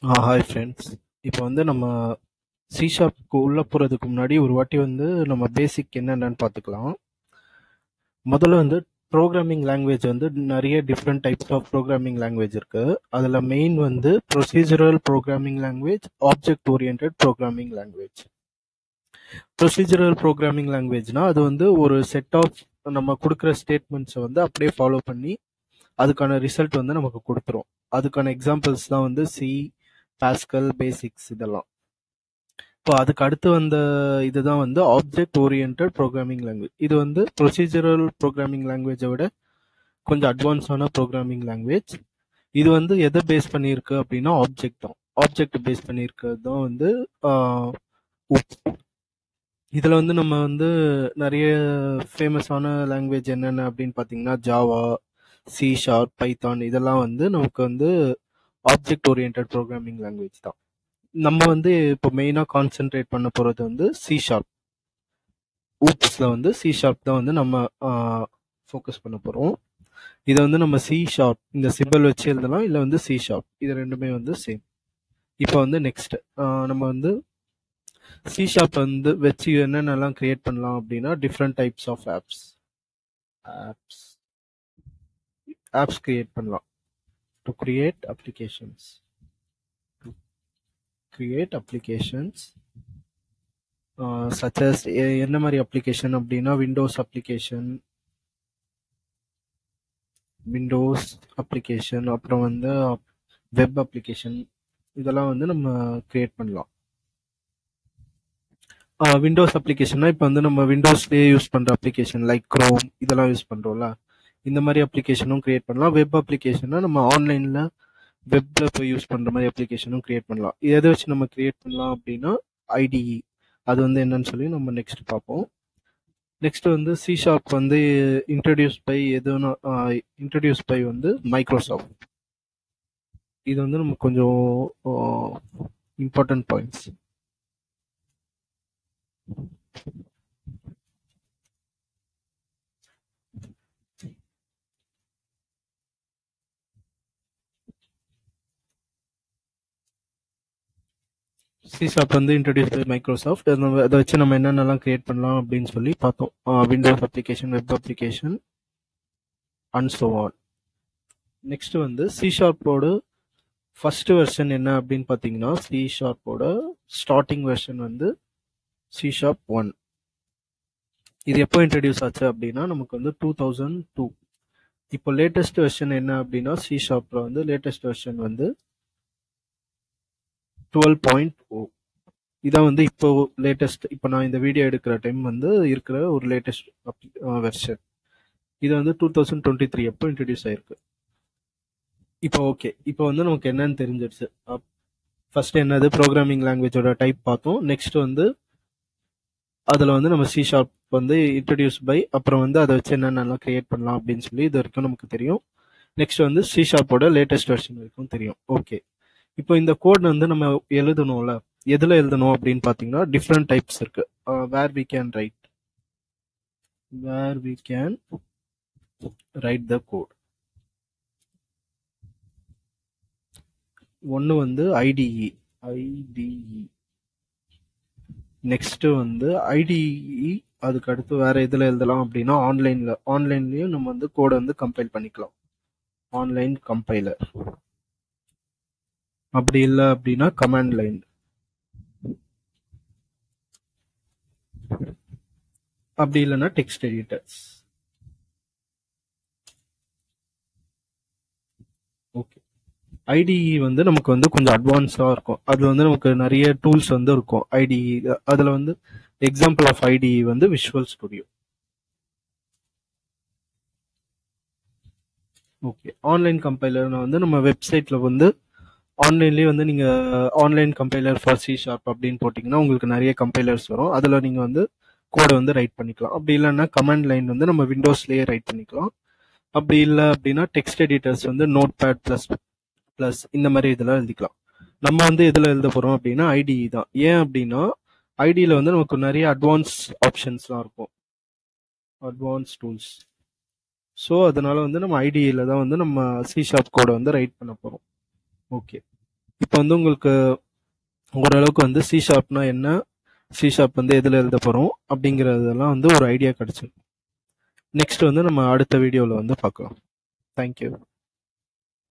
Hi friends. இப்போ வந்து நம்ம சி ஷார்ப்க்கு உள்ளே போகிறதுக்கு முன்னாடி ஒரு வாட்டி வந்து நம்ம பேசிக் என்னென்னு பார்த்துக்கலாம். முதல்ல வந்து ப்ரோக்ராமிங் லாங்குவேஜ் வந்து நிறைய different types of programming language இருக்குது. அதில் மெயின் வந்து procedural programming language, object oriented programming language. Procedural programming லாங்குவேஜ்னா அது வந்து ஒரு செட் ஆஃப் நம்ம கொடுக்குற ஸ்டேட்மெண்ட்ஸை வந்து அப்படியே ஃபாலோ பண்ணி அதுக்கான ரிசல்ட் வந்து நமக்கு கொடுத்துரும். அதுக்கான எக்ஸாம்பிள்ஸ் தான் வந்து சி, பாஸ்கல், பேசிக்ஸ் இதெல்லாம். இப்போ அதுக்கு அடுத்து வந்த இதுதான் வந்து ஆப்ஜெக்ட் ஓரியன்ட் ப்ரோக்ராமிங் லாங்குவேஜ். இது வந்து ப்ரொசீஜரல் ப்ரோக்ராமிங் லாங்குவேஜை விட கொஞ்சம் அட்வான்ஸான ப்ரோக்ராமிங் லாங்குவேஜ். இது வந்து எதை பேஸ் பண்ணியிருக்கு அப்படின்னா ஆப்ஜெக்ட் தான். ஆப்ஜெக்ட் பேஸ் பண்ணியிருக்கிறது தான் வந்து இதில் வந்து நம்ம வந்து நிறைய ஃபேமஸான லாங்குவேஜ் என்னென்ன அப்படின்னு பார்த்தீங்கன்னா ஜாவா, சி ஷார்ப், பைத்தான் இதெல்லாம் வந்து நமக்கு வந்து ஆப்ஜெக்ட் ஓரியன்ட் ப்ரோக்ராமிங் லாங்குவேஜ் தான். நம்ம வந்து இப்போ மெயினாக கான்சென்ட்ரேட் பண்ண போகிறது வந்து சி ஷார்ப். ஊப்ஸில் வந்து சி ஷார்ப் தான் வந்து நம்ம ஃபோக்கஸ் பண்ண போகிறோம். இதை வந்து நம்ம சி ஷார்ப் இந்த சிம்பிள் வச்சு எழுதலாம், இல்லை வந்து சி ஷார்ப், இது ரெண்டுமே வந்து சேம். இப்போ வந்து நெக்ஸ்ட் நம்ம வந்து சி ஷார்ப் வந்து வச்சு என்னென்னலாம் கிரியேட் பண்ணலாம் அப்படின்னா different types of apps create பண்ணலாம். To create applications such as என்ன மாதிரி அப்ளிகேஷன் அப்படின்னா விண்டோஸ் அப்ளிகேஷன், அப்புறம் வந்து வெப் அப்ளிகேஷன், இதெல்லாம் வந்து நம்ம கிரியேட் பண்ணலாம். விண்டோஸ் அப்ளிகேஷன்னா இப்போ வந்து நம்ம விண்டோஸ்லேயே யூஸ் பண்ணுற அப்ளிகேஷன் லைக் க்ரோம் இதெல்லாம் யூஸ் பண்ணுறோம்ல, இந்த மாதிரி அப்ளிகேஷனும் கிரியேட் பண்ணலாம். வெப் அப்ளிகேஷன்னா நம்ம ஆன்லைனில் வெப்பில் போய் யூஸ் பண்ணுற மாதிரி அப்ளிகேஷனும் கிரியேட் பண்ணலாம். எதை வச்சு நம்ம கிரியேட் பண்ணலாம் அப்படின்னா ஐடிஇ, அது வந்து என்னன்னு சொல்லி நம்ம நெக்ஸ்ட் பார்ப்போம். நெக்ஸ்ட் வந்து சி ஷார்ப் வந்து இன்ட்ரடியூஸ் பை வந்து மைக்ரோசாஃப்ட். இது வந்து நமக்கு கொஞ்சம் இம்பார்ட்டன்ட் பாயிண்ட்ஸ். சி ஷார்ப் வந்து இன்ட்ரடியூஸ் பை மைக்ரோசாஃப்ட். அதை வச்சு நம்ம என்னென்னலாம் கிரியேட் பண்ணலாம் அப்படின்னு சொல்லி பார்த்தோம். Windows application, web application and so on. Next வந்து சி ஷார்ப்போட ஃபர்ஸ்ட் வெர்ஷன் என்ன அப்படின்னு பார்த்தீங்கன்னா சி ஷார்ப்போட ஸ்டார்டிங் வெர்ஷன் வந்து சி ஷார்ப் 1. இது எப்போ இன்ட்ரடியூஸ் ஆச்சு அப்படின்னா நமக்கு வந்து 2002. இப்போ லேட்டஸ்ட் வெர்ஷன் என்ன அப்படின்னா சி ஷார்ப்ல வந்து லேட்டஸ்ட் வெர்ஷன் வந்து 12.0. இதான் வந்து இப்போ லேட்டஸ்ட், இப்போ நான் இந்த வீடியோ எடுக்கிற டைம் வந்து இருக்கிற ஒரு லேட்டஸ்ட் வெர்ஷன். இது வந்து 2023 எப்போ இன்ட்ரடியூஸ் ஆயிருக்கு. இப்போ ஓகே, இப்போ வந்து நமக்கு என்னன்னு தெரிஞ்சிடுச்சு. ஃபர்ஸ்ட் என்னது ப்ரோக்ராமிங் லாங்குவேஜோட டைப் பார்த்தோம். நெக்ஸ்ட் வந்து அதில் வந்து நம்ம சி ஷார்ப் வந்து இன்ட்ரடியூஸ் பை, அப்புறம் வந்து அதை வச்சு என்னென்னலாம் கிரியேட் பண்ணலாம் அப்படின்னு சொல்லி இது வரைக்கும் நமக்கு தெரியும். நெக்ஸ்ட் வந்து சி ஷார்ப்போட லேட்டஸ்ட் வெர்ஷன் வரைக்கும் தெரியும். ஓகே, இப்போ இந்த கோட் வந்து நம்ம எழுதணும்ல, எதில் எழுதணும் அப்படின்னு பார்த்தீங்கன்னா டிஃப்ரெண்ட் டைப்ஸ் இருக்கு. Where we can write the code. ஒன்று வந்து ஐடிஇ. நெக்ஸ்ட் வந்து ஐடிஇ அதுக்கு அடுத்து வேற எதில் எழுதலாம் அப்படின்னா ஆன்லைன்லயும் நம்ம வந்து கோடை வந்து கம்பைல் பண்ணிக்கலாம். Online compiler. அப்படி இல்லை அப்படின்னா கமாண்ட் லைன். அப்படி இல்லைன்னா டெக்ஸ்ட் எடிட்டர்ஸ். ஓகே, ஐடிஇ வந்து நமக்கு வந்து கொஞ்சம் அட்வான்ஸாக இருக்கும். அது வந்து நமக்கு நிறைய டூல்ஸ் வந்து இருக்கும் ஐடிஇ. அதில் வந்து எக்ஸாம்பிள் ஆஃப் ஐடிஇ வந்து விஷுவல் ஸ்டுடியோ. ஓகே, ஆன்லைன் கம்பைலர்னா வந்து நம்ம வெப்சைட்டில் வந்து ஆன்லைன்லேயே வந்து நீங்கள் online compiler for C sharp அப்படின்னு போட்டிங்கன்னா உங்களுக்கு நிறைய கம்பைலர்ஸ் வரும். அதில் நீங்கள் வந்து கோடை வந்து ரைட் பண்ணிக்கலாம். அப்படி இல்லைன்னா கமாண்ட் லைன் வந்து நம்ம விண்டோஸ்லேயே ரைட் பண்ணிக்கலாம். அப்படி இல்லை அப்படின்னா டெக்ஸ்ட் எடிட்டர்ஸ் வந்து நோட் பேட் ப்ளஸ் இந்த மாதிரி இதெல்லாம் எழுதிக்கலாம். நம்ம வந்து எதில் எழுத போகிறோம் அப்படின்னா ஐடிஇ தான். ஏன் அப்படின்னா ஐடியில் வந்து நமக்கு நிறைய அட்வான்ஸ் ஆப்ஷன்ஸ்லாம் இருக்கும், அட்வான்ஸ் டூல்ஸ். ஸோ அதனால வந்து நம்ம ஐடியில் தான் வந்து நம்ம சி ஷார்ப் கோடை வந்து ரைட் பண்ண போகிறோம். ஓகே, இப்போ வந்து உங்களுக்கு ஓரளவுக்கு வந்து சி ஷார்ப்னா என்ன, சி ஷார்ப் வந்து எதில் எழுத போகிறோம் அப்படிங்கிறதெல்லாம் வந்து ஒரு ஐடியா கிடச்சி. நெக்ஸ்ட் வந்து நம்ம அடுத்த வீடியோவில் வந்து பார்க்கலாம். தேங்க்யூ.